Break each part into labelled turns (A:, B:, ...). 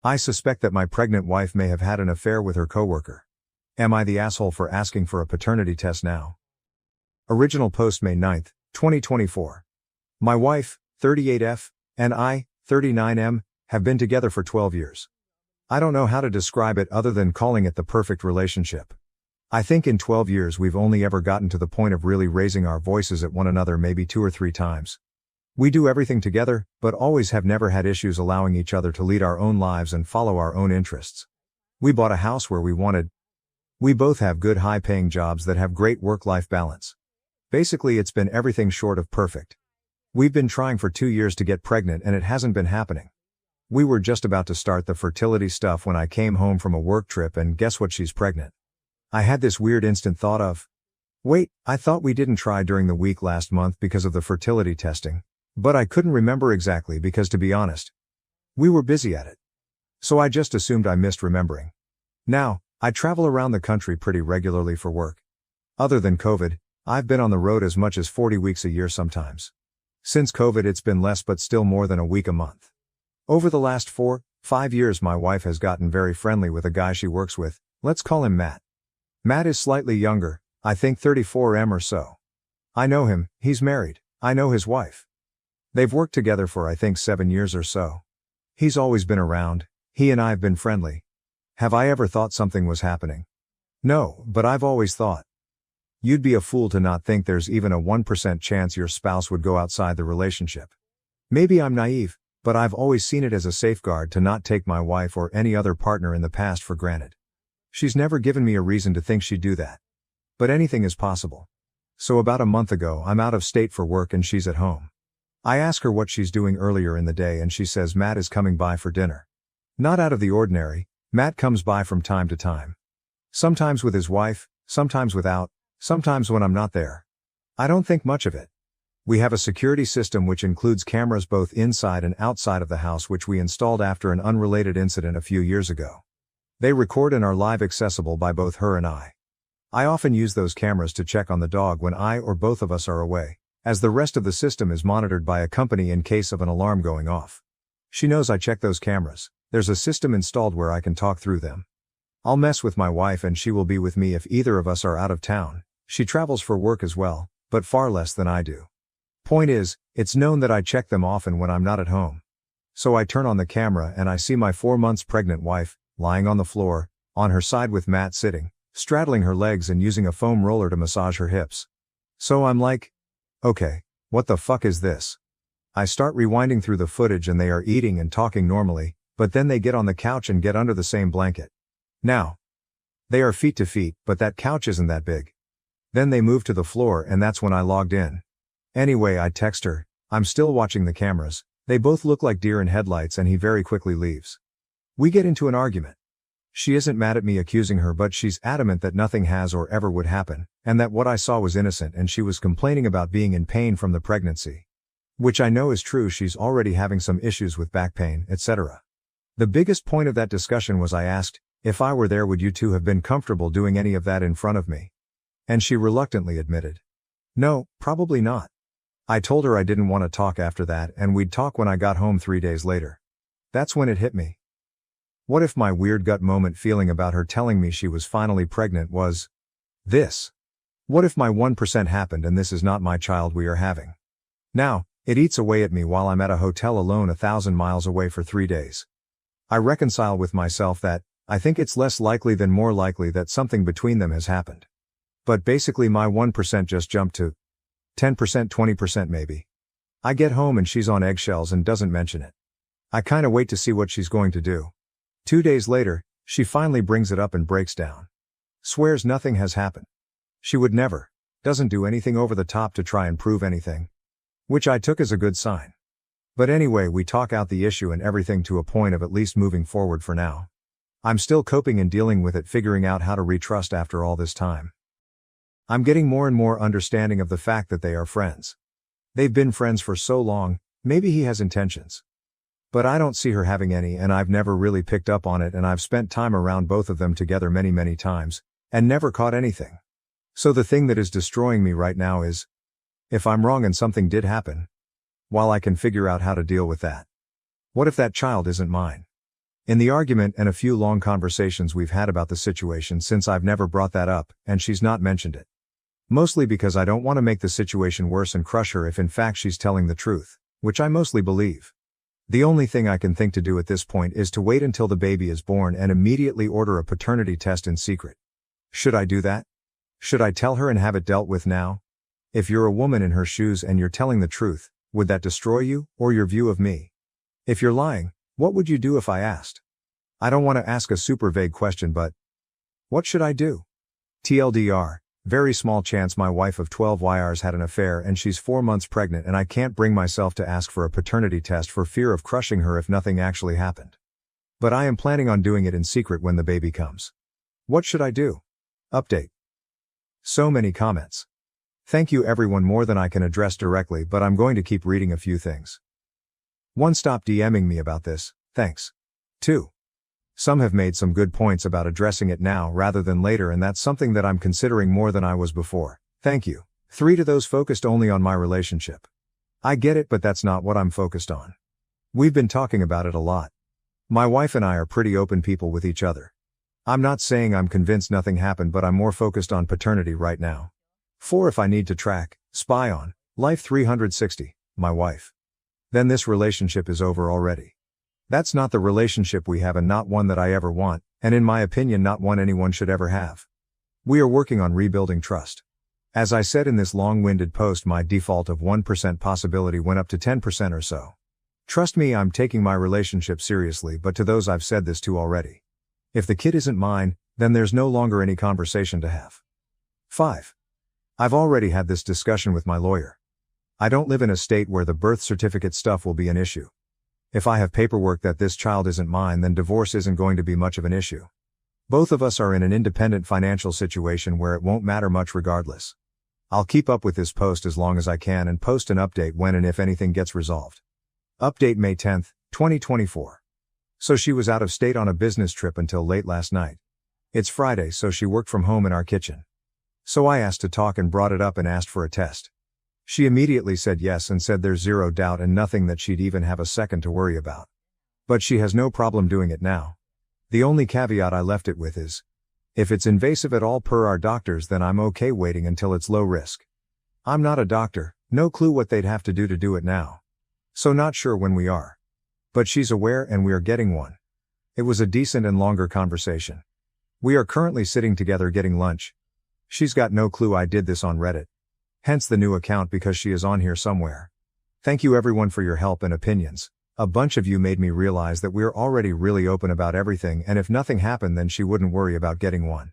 A: I suspect that my pregnant wife may have had an affair with her coworker. Am I the asshole for asking for a paternity test now? Original post May 9, 2024. My wife, 38F, and I, 39M, have been together for 12 years. I don't know how to describe it other than calling it the perfect relationship. I think in 12 years we've only ever gotten to the point of really raising our voices at one another maybe 2 or 3 times. We do everything together, but always have never had issues allowing each other to lead our own lives and follow our own interests. We bought a house where we wanted. We both have good high-paying jobs that have great work-life balance. Basically it's been everything short of perfect. We've been trying for 2 years to get pregnant and it hasn't been happening. We were just about to start the fertility stuff when I came home from a work trip and guess what, she's pregnant. I had this weird instant thought of, wait, I thought we didn't try during the week last month because of the fertility testing. But I couldn't remember exactly because, to be honest, we were busy at it. So I just assumed I missed remembering. Now, I travel around the country pretty regularly for work. Other than COVID, I've been on the road as much as 40 weeks a year sometimes. Since COVID it's been less but still more than a week a month. Over the last 4-5 years my wife has gotten very friendly with a guy she works with, let's call him Matt. Matt is slightly younger, I think 34M or so. I know him, he's married, I know his wife. They've worked together for I think 7 years or so. He's always been around, he and I have been friendly. Have I ever thought something was happening? No, but I've always thought. You'd be a fool to not think there's even a 1% chance your spouse would go outside the relationship. Maybe I'm naive, but I've always seen it as a safeguard to not take my wife or any other partner in the past for granted. She's never given me a reason to think she'd do that. But anything is possible. So about a month ago I'm out of state for work and she's at home. I ask her what she's doing earlier in the day and she says Matt is coming by for dinner. Not out of the ordinary, Matt comes by from time to time. Sometimes with his wife, sometimes without, sometimes when I'm not there. I don't think much of it. We have a security system which includes cameras both inside and outside of the house which we installed after an unrelated incident a few years ago. They record and are live accessible by both her and I. I often use those cameras to check on the dog when I or both of us are away, as the rest of the system is monitored by a company in case of an alarm going off. She knows I check those cameras. There's a system installed where I can talk through them. I'll mess with my wife and she will be with me if either of us are out of town. She travels for work as well, but far less than I do. Point is, it's known that I check them often when I'm not at home. So I turn on the camera and I see my 4 months pregnant wife, lying on the floor, on her side with Matt sitting, straddling her legs and using a foam roller to massage her hips. So I'm like, okay, what the fuck is this? I start rewinding through the footage and they are eating and talking normally, but then they get on the couch and get under the same blanket. Now, they are feet to feet, but that couch isn't that big. Then they move to the floor and that's when I logged in. Anyway, I text her, I'm still watching the cameras, they both look like deer in headlights and he very quickly leaves. We get into an argument. She isn't mad at me accusing her but she's adamant that nothing has or ever would happen, and that what I saw was innocent and she was complaining about being in pain from the pregnancy. Which I know is true, she's already having some issues with back pain, etc. The biggest point of that discussion was I asked, if I were there would you two have been comfortable doing any of that in front of me? And she reluctantly admitted, no, probably not. I told her I didn't want to talk after that and we'd talk when I got home 3 days later. That's when it hit me. What if my weird gut moment feeling about her telling me she was finally pregnant was this? What if my 1% happened and this is not my child we are having? Now, it eats away at me while I'm at a hotel alone 1,000 miles away for 3 days. I reconcile with myself that, I think it's less likely than more likely that something between them has happened. But basically my 1% just jumped to 10%, 20% maybe. I get home and she's on eggshells and doesn't mention it. I kinda wait to see what she's going to do. 2 days later, she finally brings it up and breaks down. Swears nothing has happened. She would never. Doesn't do anything over the top to try and prove anything. Which I took as a good sign. But anyway, we talk out the issue and everything to a point of at least moving forward for now. I'm still coping and dealing with it, figuring out how to retrust after all this time. I'm getting more and more understanding of the fact that they are friends. They've been friends for so long, maybe he has intentions. But I don't see her having any and I've never really picked up on it and I've spent time around both of them together many times, and never caught anything. So the thing that is destroying me right now is, if I'm wrong and something did happen, while I can figure out how to deal with that, what if that child isn't mine? In the argument and a few long conversations we've had about the situation since I've never brought that up, and she's not mentioned it. Mostly because I don't want to make the situation worse and crush her if in fact she's telling the truth, which I mostly believe. The only thing I can think to do at this point is to wait until the baby is born and immediately order a paternity test in secret. Should I do that? Should I tell her and have it dealt with now? If you're a woman in her shoes and you're telling the truth, would that destroy you, or your view of me? If you're lying, what would you do if I asked? I don't want to ask a super vague question, but what should I do? TLDR, very small chance my wife of 12 years had an affair and she's 4 months pregnant and I can't bring myself to ask for a paternity test for fear of crushing her if nothing actually happened. But I am planning on doing it in secret when the baby comes. What should I do? Update. So many comments. Thank you everyone, more than I can address directly, but I'm going to keep reading a few things. 1. Stop DMing me about this, thanks. 2. Some have made some good points about addressing it now rather than later, and that's something that I'm considering more than I was before. Thank you. 3. To those focused only on my relationship. I get it, but that's not what I'm focused on. We've been talking about it a lot. My wife and I are pretty open people with each other. I'm not saying I'm convinced nothing happened, but I'm more focused on paternity right now. 4. If I need to track, spy on, life 360, my wife, then this relationship is over already. That's not the relationship we have and not one that I ever want, and in my opinion not one anyone should ever have. We are working on rebuilding trust. As I said in this long-winded post, my default of 1% possibility went up to 10% or so. Trust me, I'm taking my relationship seriously, but to those I've said this to already. If the kid isn't mine, then there's no longer any conversation to have. 5. I've already had this discussion with my lawyer. I don't live in a state where the birth certificate stuff will be an issue. If I have paperwork that this child isn't mine, then divorce isn't going to be much of an issue. Both of us are in an independent financial situation where it won't matter much regardless. I'll keep up with this post as long as I can and post an update when and if anything gets resolved. Update May 10, 2024. So she was out of state on a business trip until late last night. It's Friday, so she worked from home in our kitchen. So I asked to talk and brought it up and asked for a test. She immediately said yes and said there's zero doubt and nothing that she'd even have a second to worry about. But she has no problem doing it now. The only caveat I left it with is, if it's invasive at all per our doctors, then I'm okay waiting until it's low risk. I'm not a doctor, no clue what they'd have to do it now. So not sure when we are. But she's aware and we are getting one. It was a decent and longer conversation. We are currently sitting together getting lunch. She's got no clue I did this on Reddit. Hence the new account, because she is on here somewhere. Thank you everyone for your help and opinions. A bunch of you made me realize that we're already really open about everything, and if nothing happened then she wouldn't worry about getting one.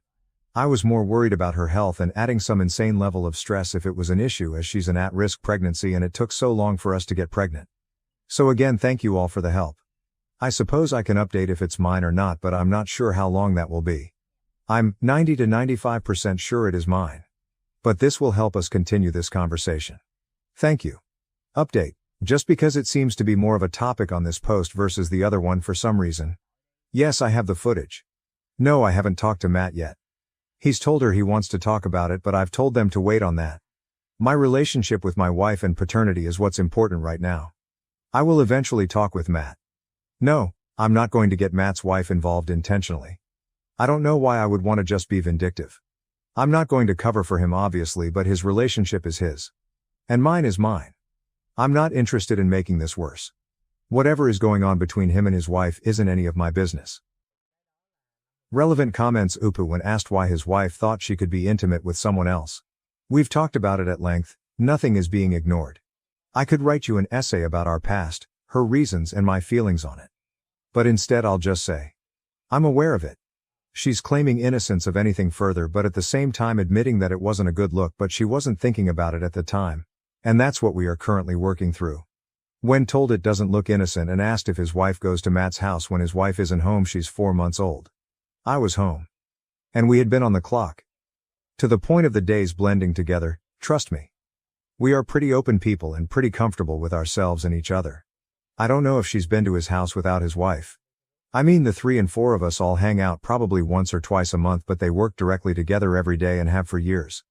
A: I was more worried about her health and adding some insane level of stress if it was an issue, as she's an at-risk pregnancy and it took so long for us to get pregnant. So again, thank you all for the help. I suppose I can update if it's mine or not, but I'm not sure how long that will be. I'm 90 to 95% sure it is mine. But this will help us continue this conversation. Thank you. Update. Just because it seems to be more of a topic on this post versus the other one for some reason. Yes, I have the footage. No, I haven't talked to Matt yet. He's told her he wants to talk about it, but I've told them to wait on that. My relationship with my wife and paternity is what's important right now. I will eventually talk with Matt. No, I'm not going to get Matt's wife involved intentionally. I don't know why I would want to just be vindictive. I'm not going to cover for him obviously, but his relationship is his. And mine is mine. I'm not interested in making this worse. Whatever is going on between him and his wife isn't any of my business. Relevant comments. Upu, when asked why his wife thought she could be intimate with someone else. We've talked about it at length, nothing is being ignored. I could write you an essay about our past, her reasons and my feelings on it. But instead I'll just say, I'm aware of it. She's claiming innocence of anything further, but at the same time admitting that it wasn't a good look, but she wasn't thinking about it at the time. And that's what we are currently working through. When told it doesn't look innocent and asked if his wife goes to Matt's house when his wife isn't home, she's 4 months old. I was home. And we had been on the clock. To the point of the days blending together, trust me. We are pretty open people and pretty comfortable with ourselves and each other. I don't know if she's been to his house without his wife. I mean, the 3 and 4 of us all hang out probably once or twice a month, but they work directly together every day and have for years.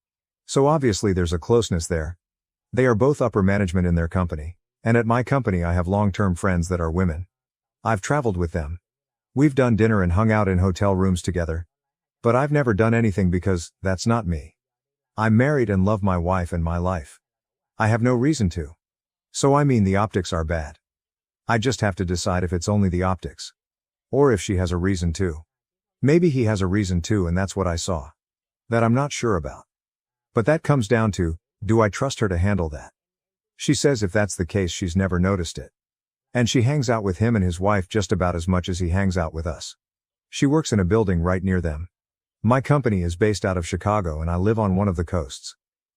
A: So obviously there's a closeness there. They are both upper management in their company, and at my company I have long-term friends that are women. I've traveled with them. We've done dinner and hung out in hotel rooms together. But I've never done anything because, that's not me. I'm married and love my wife and my life. I have no reason to. So I mean the optics are bad. I just have to decide if it's only the optics. Or if she has a reason to. Maybe he has a reason too, and that's what I saw. That I'm not sure about. But that comes down to, do I trust her to handle that? She says if that's the case she's never noticed it. And she hangs out with him and his wife just about as much as he hangs out with us. She works in a building right near them. My company is based out of Chicago and I live on one of the coasts.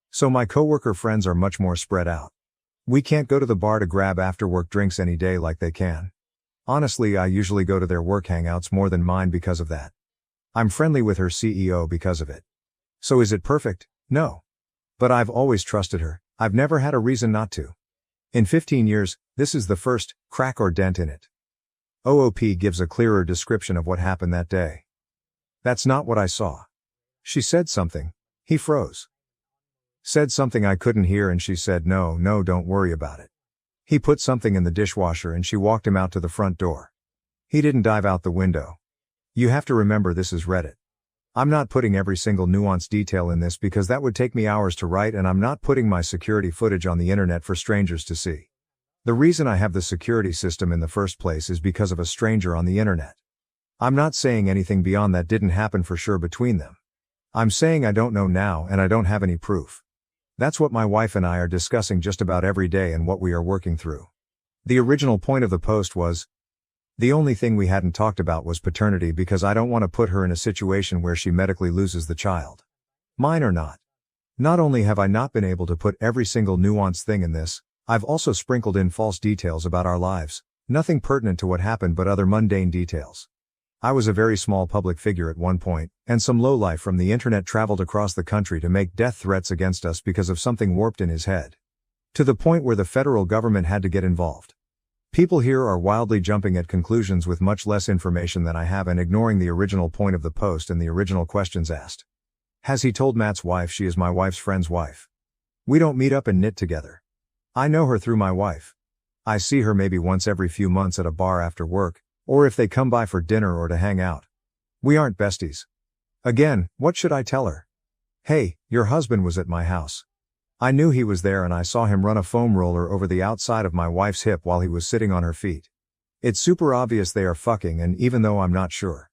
A: So my coworker friends are much more spread out. We can't go to the bar to grab after-work drinks any day like they can. Honestly, I usually go to their work hangouts more than mine because of that. I'm friendly with her CEO because of it. So is it perfect? No. But I've always trusted her. I've never had a reason not to. In 15 years, this is the first crack or dent in it. OOP gives a clearer description of what happened that day. That's not what I saw. She said something. He froze. Said something I couldn't hear and she said no, don't worry about it. He put something in the dishwasher and she walked him out to the front door. He didn't dive out the window. You have to remember this is Reddit. I'm not putting every single nuanced detail in this because that would take me hours to write, and I'm not putting my security footage on the internet for strangers to see. The reason I have the security system in the first place is because of a stranger on the internet. I'm not saying anything beyond that didn't happen for sure between them. I'm saying I don't know now and I don't have any proof. That's what my wife and I are discussing just about every day and what we are working through. The original point of the post was, the only thing we hadn't talked about was paternity because I don't want to put her in a situation where she medically loses the child. Mine or not. Not only have I not been able to put every single nuanced thing in this, I've also sprinkled in false details about our lives, nothing pertinent to what happened but other mundane details. I was a very small public figure at one point, and some lowlife from the internet traveled across the country to make death threats against us because of something warped in his head. To the point where the federal government had to get involved. People here are wildly jumping at conclusions with much less information than I have and ignoring the original point of the post and the original questions asked. Has he told Matt's wife she is my wife's friend's wife? We don't meet up and knit together. I know her through my wife. I see her maybe once every few months at a bar after work, or if they come by for dinner or to hang out. We aren't besties. Again, what should I tell her? Hey, your husband was at my house. I knew he was there and I saw him run a foam roller over the outside of my wife's hip while he was sitting on her feet. It's super obvious they are fucking, and even though I'm not sure,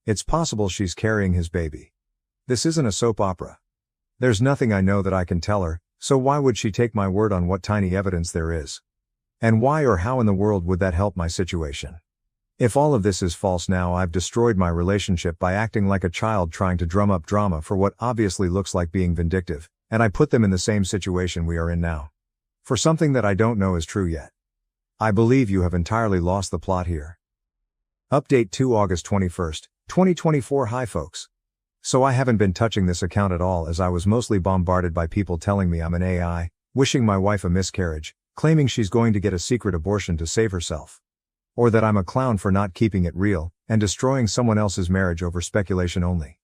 A: it's possible she's carrying his baby. This isn't a soap opera. There's nothing I know that I can tell her, so why would she take my word on what tiny evidence there is? And why or how in the world would that help my situation? If all of this is false now, I've destroyed my relationship by acting like a child trying to drum up drama for what obviously looks like being vindictive, and I put them in the same situation we are in now. For something that I don't know is true yet. I believe you have entirely lost the plot here. Update 2 August 21st, 2024. Hi folks. So I haven't been touching this account at all as I was mostly bombarded by people telling me I'm an AI, wishing my wife a miscarriage, claiming she's going to get a secret abortion to save herself. Or that I'm a clown for not keeping it real, and destroying someone else's marriage over speculation only.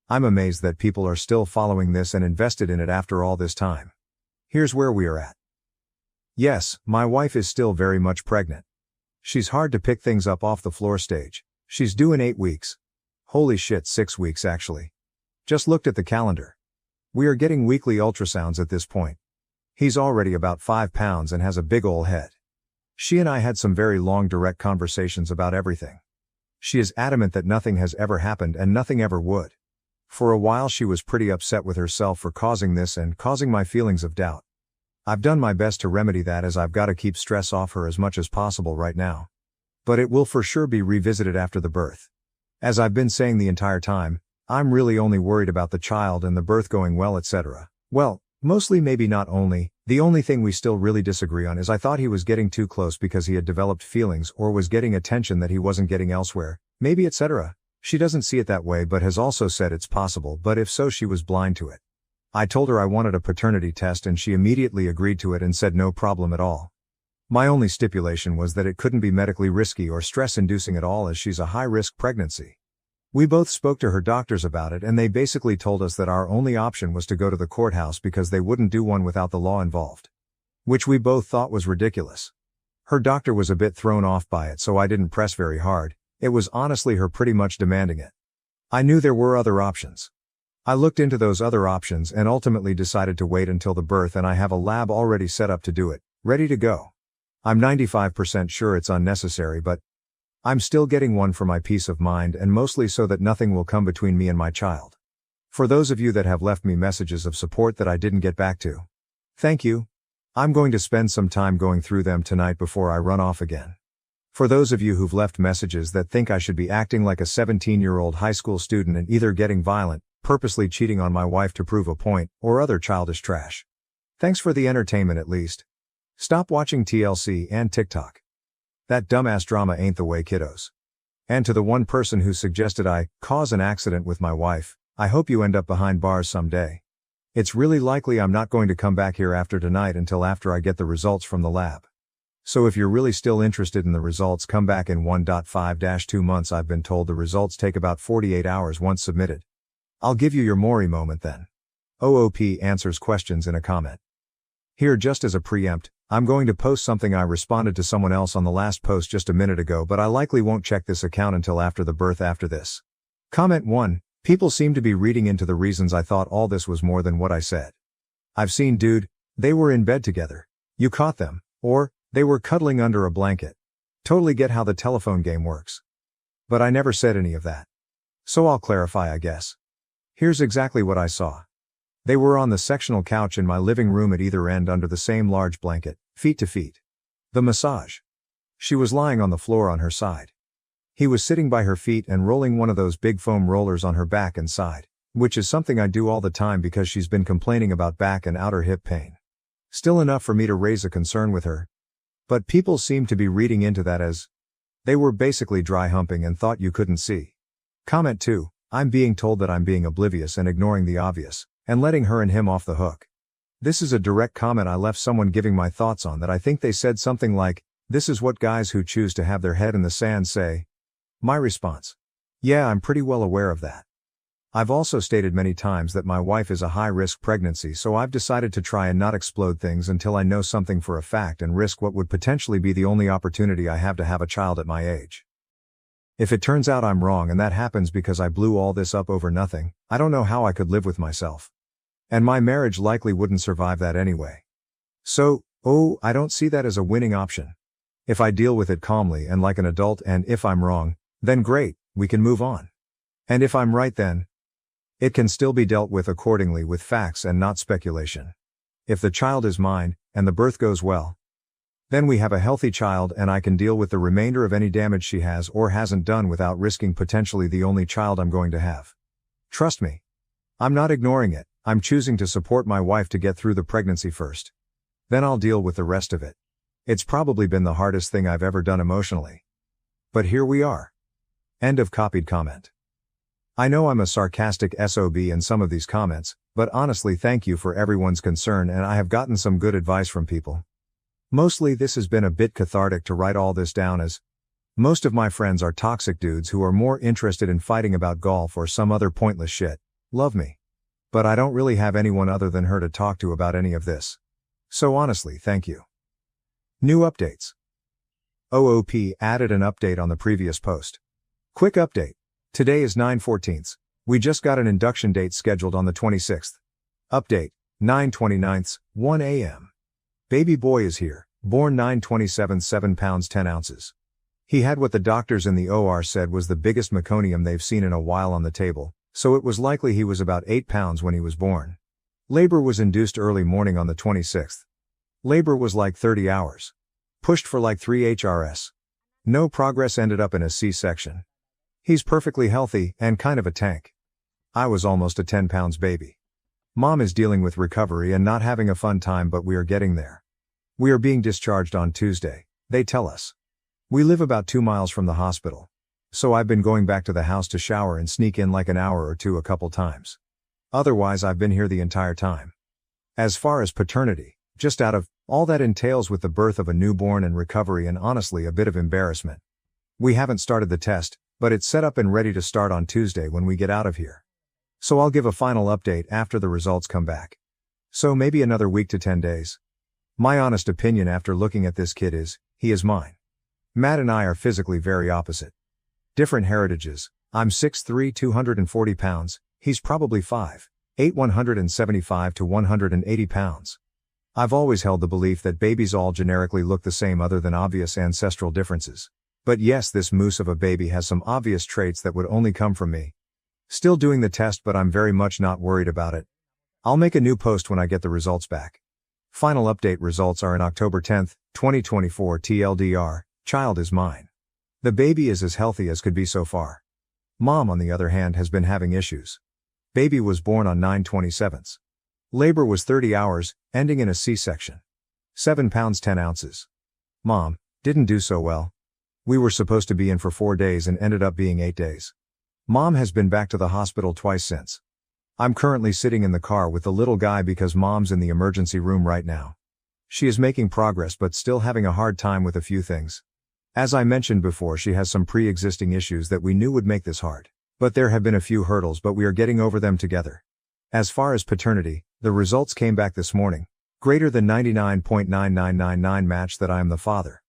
A: I'm amazed that people are still following this and invested in it after all this time. Here's where we are at. Yes, my wife is still very much pregnant. She's hard to pick things up off the floor stage. She's due in 8 weeks. Holy shit, 6 weeks actually. Just looked at the calendar. We are getting weekly ultrasounds at this point. He's already about 5 pounds and has a big ol' head. She and I had some very long direct conversations about everything. She is adamant that nothing has ever happened and nothing ever would. For a while she was pretty upset with herself for causing this and causing my feelings of doubt. I've done my best to remedy that as I've got to keep stress off her as much as possible right now. But it will for sure be revisited after the birth. As I've been saying the entire time, I'm really only worried about the child and the birth going well, etc. Well, mostly maybe not only. The only thing we still really disagree on is I thought he was getting too close because he had developed feelings or was getting attention that he wasn't getting elsewhere, maybe etc. She doesn't see it that way but has also said it's possible, but if so she was blind to it. I told her I wanted a paternity test and she immediately agreed to it and said no problem at all. My only stipulation was that it couldn't be medically risky or stress-inducing at all as she's a high-risk pregnancy. We both spoke to her doctors about it and they basically told us that our only option was to go to the courthouse because they wouldn't do one without the law involved. Which we both thought was ridiculous. Her doctor was a bit thrown off by it so I didn't press very hard, It was honestly her pretty much demanding it. I knew there were other options. I looked into those other options and ultimately decided to wait until the birth, and I have a lab already set up to do it, ready to go. I'm 95% sure it's unnecessary, but I'm still getting one for my peace of mind and mostly so that nothing will come between me and my child. For those of you that have left me messages of support that I didn't get back to, thank you. I'm going to spend some time going through them tonight before I run off again. For those of you who've left messages that think I should be acting like a 17-year-old high school student and either getting violent, purposely cheating on my wife to prove a point, or other childish trash, thanks for the entertainment at least. Stop watching TLC and TikTok. That dumbass drama ain't the way, kiddos. And to the one person who suggested I cause an accident with my wife, I hope you end up behind bars someday. It's really likely I'm not going to come back here after tonight until after I get the results from the lab. So if you're really still interested in the results, come back in 1.5-2 months. I've been told the results take about 48 hours once submitted. I'll give you your Maury moment then. OOP answers questions in a comment. Here, just as a preempt, I'm going to post something I responded to someone else on the last post just a minute ago, but I likely won't check this account until after the birth after this. Comment 1. People seem to be reading into the reasons I thought all this was more than what I said. I've seen dude, they were in bed together. You caught them. Or, they were cuddling under a blanket. Totally get how the telephone game works. But I never said any of that. So I'll clarify, I guess. Here's exactly what I saw. They were on the sectional couch in my living room at either end under the same large blanket, feet to feet. The massage. She was lying on the floor on her side. He was sitting by her feet and rolling one of those big foam rollers on her back and side, which is something I do all the time because she's been complaining about back and outer hip pain. Still enough for me to raise a concern with her. But people seem to be reading into that as they were basically dry humping and thought you couldn't see. Comment 2. I'm being told that I'm being oblivious and ignoring the obvious, and letting her and him off the hook. This is a direct comment I left someone giving my thoughts on that. I think they said something like, this is what guys who choose to have their head in the sand say. My response. Yeah, I'm pretty well aware of that. I've also stated many times that my wife is a high-risk pregnancy, so I've decided to try and not explode things until I know something for a fact and risk what would potentially be the only opportunity I have to have a child at my age. If it turns out I'm wrong and that happens because I blew all this up over nothing, I don't know how I could live with myself. And my marriage likely wouldn't survive that anyway. So, I don't see that as a winning option. If I deal with it calmly and like an adult, and if I'm wrong, then great, we can move on. And if I'm right, then it can still be dealt with accordingly with facts and not speculation. If the child is mine, and the birth goes well, then we have a healthy child and I can deal with the remainder of any damage she has or hasn't done without risking potentially the only child I'm going to have. Trust me. I'm not ignoring it, I'm choosing to support my wife to get through the pregnancy first. Then I'll deal with the rest of it. It's probably been the hardest thing I've ever done emotionally. But here we are. End of copied comment. I know I'm a sarcastic SOB in some of these comments, but honestly thank you for everyone's concern, and I have gotten some good advice from people. Mostly this has been a bit cathartic to write all this down, as most of my friends are toxic dudes who are more interested in fighting about golf or some other pointless shit. Love me. But I don't really have anyone other than her to talk to about any of this. So honestly, thank you. New updates. OOP added an update on the previous post. Quick update. Today is 9/14. We just got an induction date scheduled on the 26th. Update. 9/29, 1 a.m. Baby boy is here, born 9/27, 7 pounds 10 ounces. He had what the doctors in the OR said was the biggest meconium they've seen in a while on the table, so it was likely he was about 8 pounds when he was born. Labor was induced early morning on the 26th. Labor was like 30 hours. Pushed for like 3 HRS. No progress, ended up in a C-section. He's perfectly healthy, and kind of a tank. I was almost a 10 pounds baby. Mom is dealing with recovery and not having a fun time, but we are getting there. We are being discharged on Tuesday, they tell us. We live about 2 miles from the hospital. So I've been going back to the house to shower and sneak in like an hour or two a couple times. Otherwise I've been here the entire time. As far as paternity, just out of all that entails with the birth of a newborn and recovery and honestly a bit of embarrassment. We haven't started the test, but it's set up and ready to start on Tuesday when we get out of here. So I'll give a final update after the results come back. So maybe another week to 10 days. My honest opinion after looking at this kid is, he is mine. Matt and I are physically very opposite. Different heritages. I'm 6'3", 240 pounds, he's probably 5'8", 175 to 180 pounds. I've always held the belief that babies all generically look the same other than obvious ancestral differences. But yes, this moose of a baby has some obvious traits that would only come from me. Still doing the test, but I'm very much not worried about it. I'll make a new post when I get the results back. Final update results are in October 10, 2024 TLDR, child is mine. The baby is as healthy as could be so far. Mom, on the other hand, has been having issues. Baby was born on 9/27. Labor was 30 hours, ending in a C-section. 7 pounds 10 ounces. Mom, didn't do so well. We were supposed to be in for 4 days and ended up being 8 days. Mom has been back to the hospital twice since. I'm currently sitting in the car with the little guy because Mom's in the emergency room right now. She is making progress but still having a hard time with a few things. As I mentioned before, she has some pre-existing issues that we knew would make this hard. But there have been a few hurdles, but we are getting over them together. As far as paternity, the results came back this morning. Greater than 99.9999 match that I am the father.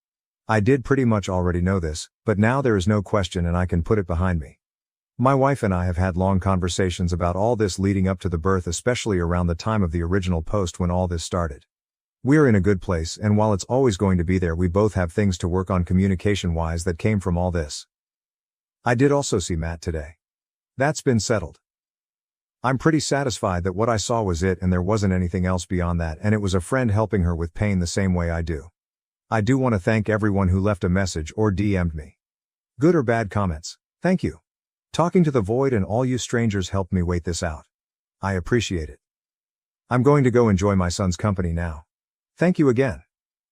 A: I did pretty much already know this, but now there is no question and I can put it behind me. My wife and I have had long conversations about all this leading up to the birth, especially around the time of the original post when all this started. We're in a good place, and while it's always going to be there, we both have things to work on communication-wise that came from all this. I did also see Matt today. That's been settled. I'm pretty satisfied that what I saw was it and there wasn't anything else beyond that, and it was a friend helping her with pain the same way I do. I do want to thank everyone who left a message or DM'd me. Good or bad comments, thank you. Talking to the void and all you strangers helped me wait this out. I appreciate it. I'm going to go enjoy my son's company now. Thank you again.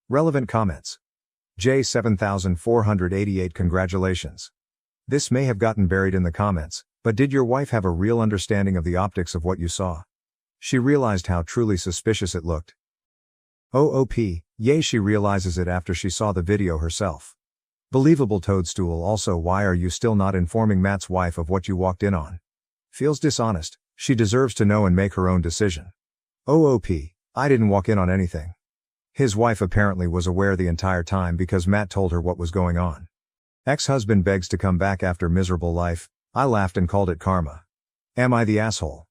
A: Relevant comments. J7488 Congratulations. This may have gotten buried in the comments, but did your wife have a real understanding of the optics of what you saw? She realized how truly suspicious it looked. OOP, yay, she realizes it after she saw the video herself. Believable toadstool. Also, why are you still not informing Matt's wife of what you walked in on? Feels dishonest. She deserves to know and make her own decision. OOP, I didn't walk in on anything. His wife apparently was aware the entire time because Matt told her what was going on. Ex-husband begs to come back after miserable life. I laughed and called it karma. Am I the asshole?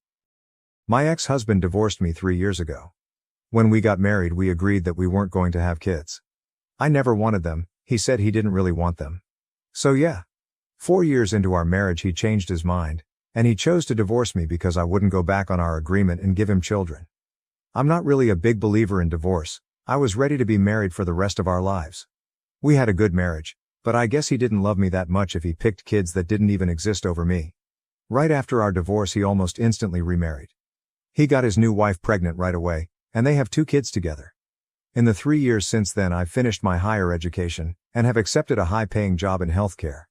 A: My ex-husband divorced me 3 years ago. When we got married, we agreed that we weren't going to have kids. I never wanted them. He said he didn't really want them. So yeah. 4 years into our marriage he changed his mind, and he chose to divorce me because I wouldn't go back on our agreement and give him children. I'm not really a big believer in divorce. I was ready to be married for the rest of our lives. We had a good marriage, but I guess he didn't love me that much if he picked kids that didn't even exist over me. Right after our divorce he almost instantly remarried. He got his new wife pregnant right away, and they have 2 kids together. In the 3 years since then I've finished my higher education, and have accepted a high-paying job in healthcare.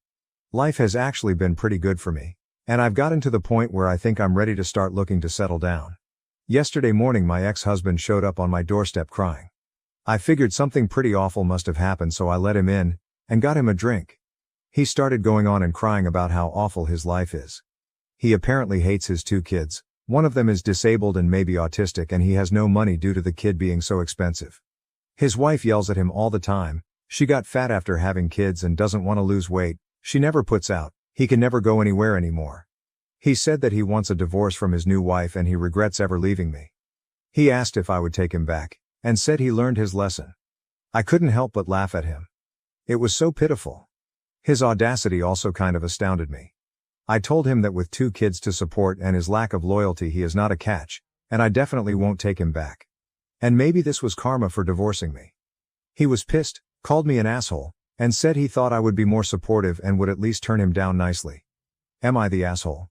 A: Life has actually been pretty good for me, and I've gotten to the point where I think I'm ready to start looking to settle down. Yesterday morning my ex-husband showed up on my doorstep crying. I figured something pretty awful must have happened, so I let him in, and got him a drink. He started going on and crying about how awful his life is. He apparently hates his 2 kids, one of them is disabled and maybe autistic, and he has no money due to the kid being so expensive. His wife yells at him all the time. She got fat after having kids and doesn't want to lose weight. She never puts out. He can never go anywhere anymore. He said that he wants a divorce from his new wife and he regrets ever leaving me. He asked if I would take him back, and said he learned his lesson. I couldn't help but laugh at him. It was so pitiful. His audacity also kind of astounded me. I told him that with 2 kids to support and his lack of loyalty he is not a catch, and I definitely won't take him back. And maybe this was karma for divorcing me. He was pissed, called me an asshole, and said he thought I would be more supportive and would at least turn him down nicely. Am I the asshole?